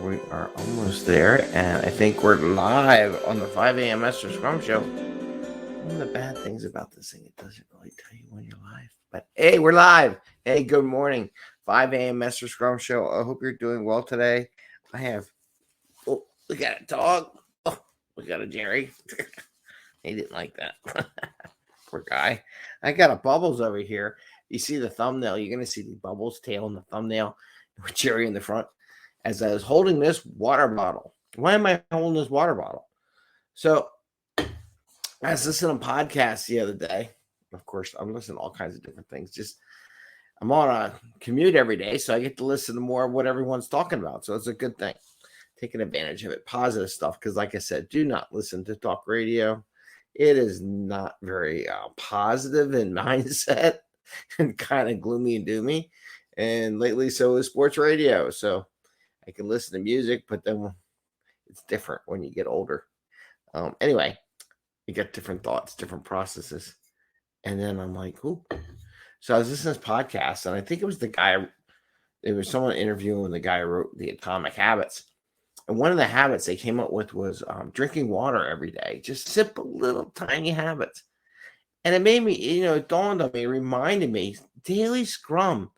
We are almost there, and I think we're live on the 5 a.m. Mester Scrum Show. One of the bad things about this thing, it doesn't really tell you when you're live. But hey, we're live. Hey, good morning. 5 a.m. Mester Scrum Show. I hope you're doing well today. We got a dog. Oh, we got a Jerry. He didn't like that. Poor guy. I got a Bubbles over here. You see the thumbnail. You're going to see the Bubbles tail in the thumbnail with Jerry in the front. As I was holding this water bottle. Why am I holding this water bottle? So I was listening to podcasts the other day. Of course, I'm listening to all kinds of different things. I'm on a commute every day, so I get to listen to more of what everyone's talking about. So it's a good thing. Taking advantage of it. Positive stuff. Because like I said, do not listen to talk radio. It is not very positive in mindset and kind of gloomy and doomy. And lately, so is sports radio. So I can listen to music, but then it's different when you get older. Anyway, you get different thoughts, different processes. And then I'm like, ooh. So I was listening to this podcast, and I think it was someone interviewing the guy who wrote the Atomic Habits. And one of the habits they came up with was drinking water every day, just simple little tiny habits. And it made me, it dawned on me, reminded me, Daily Scrum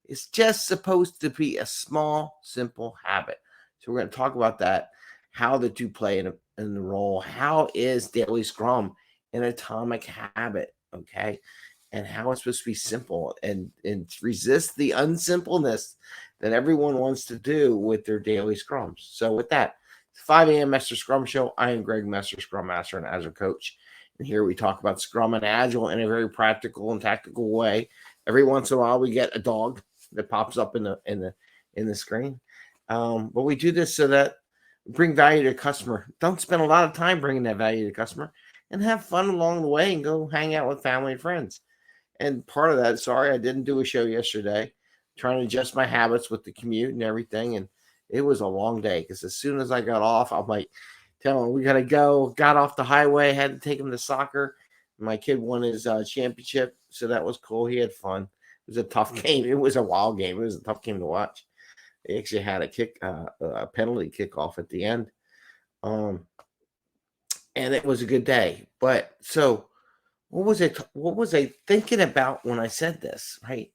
is just supposed to be a small, simple habit. So we're going to talk about that, how the two play in the role. How is Daily Scrum an atomic habit, okay? And how it's supposed to be simple and resist the unsimpleness that everyone wants to do with their daily scrums. So with that, 5 a.m. Mester Scrum Show. I am Greg Mester, Scrum Master and Agile Coach. And here we talk about Scrum and Agile in a very practical and tactical way. Every once in a while, we get a dog that pops up in the screen. But we do this so that we bring value to the customer. Don't spend a lot of time bringing that value to the customer, and have fun along the way and go hang out with family and friends. And part of that, sorry, I didn't do a show yesterday, trying to adjust my habits with the commute and everything. And it was a long day because as soon as I got off, I'm like, tell him we got to go. Got off the highway, had to take him to soccer. My kid won his championship, so that was cool. He had fun. It was a tough game. It was a wild game. It was a tough game to watch. They actually had a penalty kickoff at the end. And it was a good day. But so what was I thinking about when I said this, right?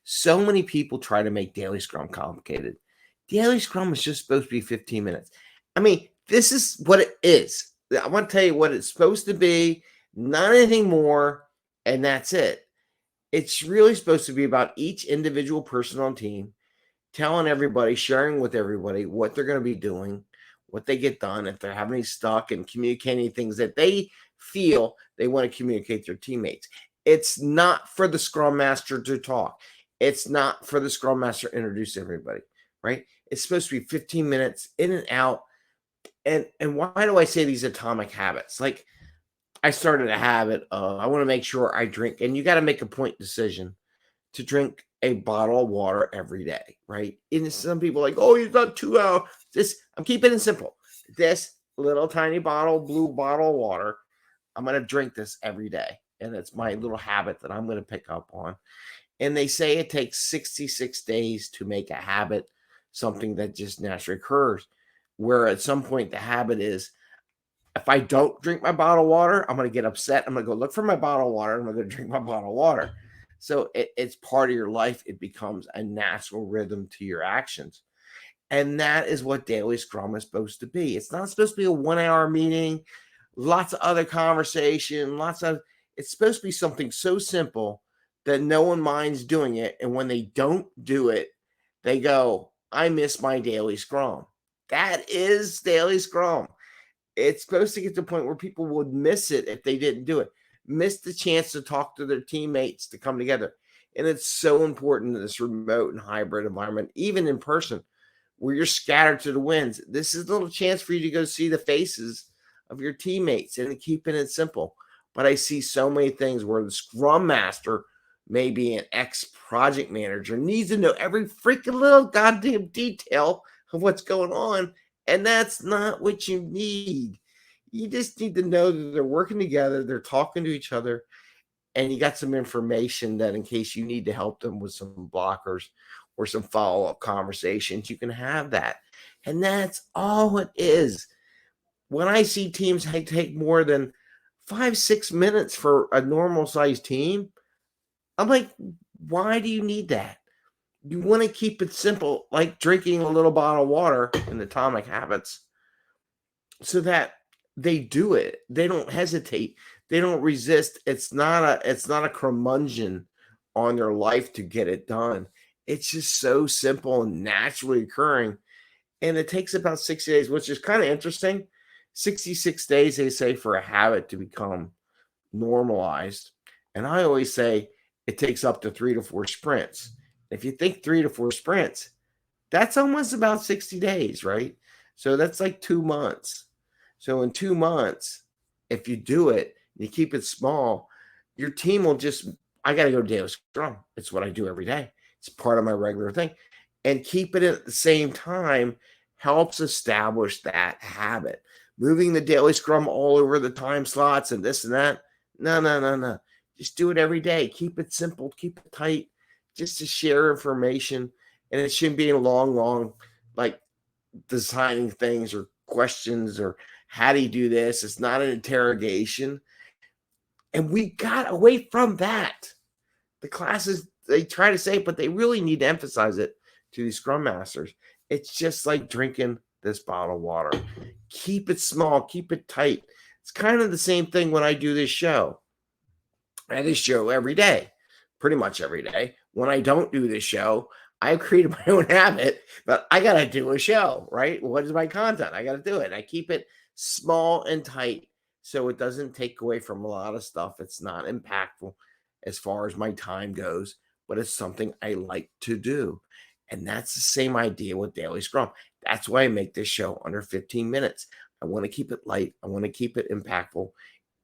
So many people try to make Daily Scrum complicated. Daily Scrum is just supposed to be 15 minutes. I mean, this is what it is. I want to tell you what it's supposed to be, not anything more, and that's it. It's really supposed to be about each individual person on team telling everybody, sharing with everybody what they're going to be doing, what they get done, if they're having any stuck, and communicating things that they feel they want to communicate to their teammates. It's not for the Scrum Master to talk. It's not for the Scrum Master to introduce everybody, right? It's supposed to be 15 minutes in and out. And why do I say these atomic habits? Like, I started a habit of I want to make sure I drink, and you got to make a point decision to drink a bottle of water every day, right? And some people are like, oh, you've got 2 hours. I'm keeping it simple. This little tiny bottle, blue bottle of water, I'm going to drink this every day. And it's my little habit that I'm going to pick up on. And they say it takes 66 days to make a habit, something that just naturally occurs, where at some point the habit is, if I don't drink my bottle of water, I'm going to get upset. I'm going to go look for my bottle of water. I'm going to drink my bottle of water. So it's part of your life. It becomes a natural rhythm to your actions. And that is what Daily Scrum is supposed to be. It's not supposed to be a 1-hour meeting, lots of other conversation, it's supposed to be something so simple that no one minds doing it. And when they don't do it, they go, I miss my Daily Scrum. That is Daily Scrum. It's supposed to get to the point where people would miss it if they didn't do it. Miss the chance to talk to their teammates, to come together. And it's so important in this remote and hybrid environment, even in person, where you're scattered to the winds. This is a little chance for you to go see the faces of your teammates and keeping it simple. But I see so many things where the Scrum Master, maybe an ex-project manager, needs to know every freaking little goddamn detail of what's going on. And that's not what you need. You just need to know that they're working together, they're talking to each other, and you got some information that in case you need to help them with some blockers or some follow-up conversations, you can have that. And that's all it is. When I see teams take more than 5, 6 minutes for a normal sized team, I'm like, why do you need that? You want to keep it simple, like drinking a little bottle of water in Atomic Habits, so that they do it. They don't hesitate. They don't resist. It's not a curmudgeon on their life to get it done. It's just so simple and naturally occurring. And it takes about 60 days, which is kind of interesting. 66 days, they say, for a habit to become normalized. And I always say it takes up to 3 to 4 sprints. If you think 3 to 4 sprints, that's almost about 60 days, right? So that's like 2 months. So in 2 months, if you do it, you keep it small, your team will just, I got to go to Daily Scrum. It's what I do every day. It's part of my regular thing. And keep it at the same time helps establish that habit. Moving the Daily Scrum all over the time slots and this and that. No. Just do it every day. Keep it simple. Keep it tight. Just to share information. And it shouldn't be a long, like designing things or questions or how do you do this? It's not an interrogation. And we got away from that. The classes, they try to say it, but they really need to emphasize it to these Scrum Masters. It's just like drinking this bottle of water. Keep it small. Keep it tight. It's kind of the same thing when I do this show. I have this show every day, pretty much every day. When I don't do this show, I've created my own habit, but I got to do a show, right? What is my content? I got to do it. I keep it small and tight so it doesn't take away from a lot of stuff. It's not impactful as far as my time goes, but it's something I like to do. And that's the same idea with Daily Scrum. That's why I make this show under 15 minutes. I want to keep it light. I want to keep it impactful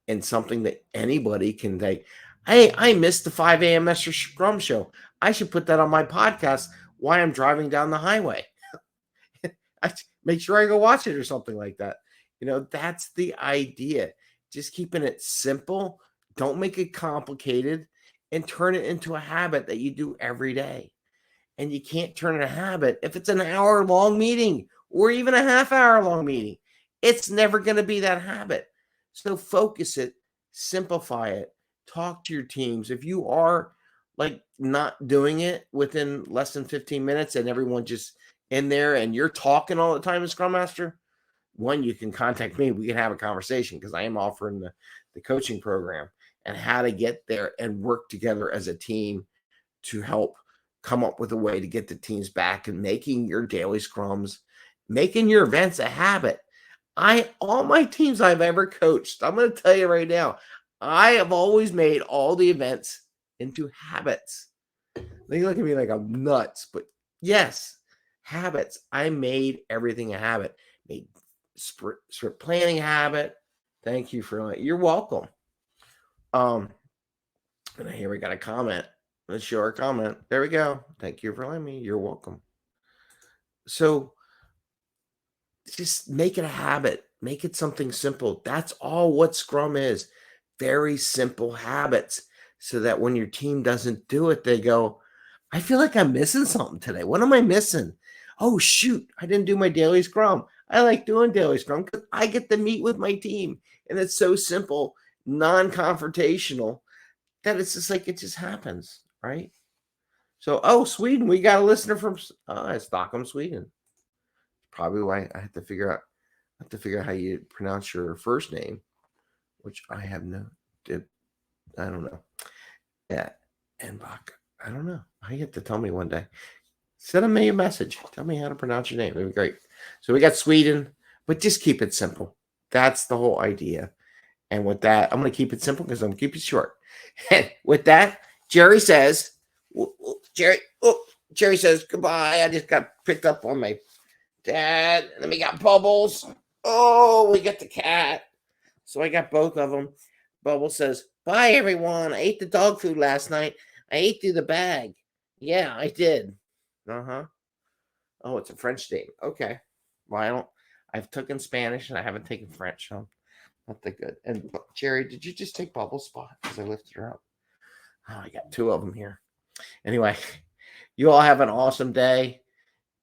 and something that anybody can say, hey, I missed the 5 a.m. Mester Scrum show. I should put that on my podcast while I'm driving down the highway. I make sure I go watch it or something like that. That's the idea. Just keeping it simple. Don't make it complicated and turn it into a habit that you do every day. And you can't turn it a habit if it's an hour-long meeting or even a half-hour-long meeting. It's never going to be that habit. So focus it, simplify it, talk to your teams. If you are like not doing it within less than 15 minutes and everyone just in there and you're talking all the time as Scrum Master, one, you can contact me. We can have a conversation because I am offering the coaching program and how to get there and work together as a team to help come up with a way to get the teams back and making your daily scrums, making your events a habit. All my teams I've ever coached, I'm going to tell you right now, I have always made all the events into habits. They look at me like I'm nuts, but yes, habits. I made everything a habit. Made sprint planning a habit. Thank you for you're welcome. And here we got a comment. Let's show our comment. There we go. Thank you for letting me. You're welcome. So just make it a habit. Make it something simple. That's all what Scrum is. Very simple habits so that when your team doesn't do it, they go, I feel like I'm missing something today. What am I missing? Oh, shoot. I didn't do my daily Scrum. I like doing daily Scrum because I get to meet with my team. And it's so simple, non-confrontational, that it's just like it just happens, right? So, Sweden, we got a listener from Stockholm, Sweden. Probably why I have to figure out how you pronounce your first name, which I don't know. Yeah, Enbach. I don't know. You have to tell me one day. Send me a message. Tell me how to pronounce your name. It'd be great. So we got Sweden, but just keep it simple. That's the whole idea. And with that, I'm going to keep it simple because I'm going to keep it short. And with that, Jerry says, Jerry says, goodbye. I just got picked up on my dad. And then we got Bubbles. Oh, we got the cat. So I got both of them. Bubbles says, bye, everyone. I ate the dog food last night. I ate through the bag. Yeah, I did. Uh-huh. Oh, it's a French name. Okay. Well, I've taken Spanish and I haven't taken French, so not that good. And Jerry, did you just take Bubbles' spot because I lifted her up? Oh, I got two of them here. Anyway, you all have an awesome day.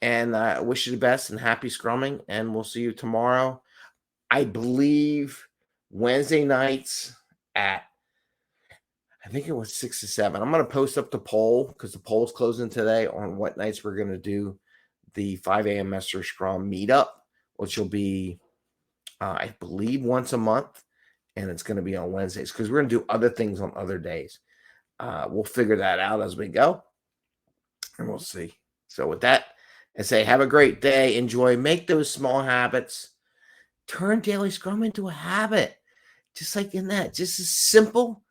And I wish you the best and happy scrumming. And we'll see you tomorrow. I believe Wednesday nights at, I think it was 6 to 7. I'm going to post up the poll because the poll's closing today on what nights we're going to do the 5 a.m. Mester Scrum meetup, which will be, I believe, once a month. And it's going to be on Wednesdays because we're going to do other things on other days. We'll figure that out as we go, and we'll see. So with that, I say have a great day. Enjoy. Make those small habits. Turn daily scrum into a habit. Just like in that. Just as simple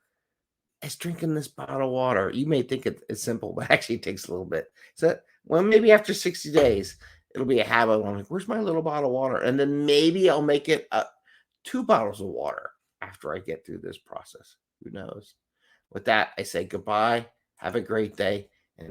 as drinking this bottle of water. You may think it's simple, but actually it takes a little bit. So, well, maybe after 60 days, it'll be a habit. I'm like, where's my little bottle of water? And then maybe I'll make it 2 bottles of water after I get through this process. Who knows? With that, I say goodbye. Have a great day.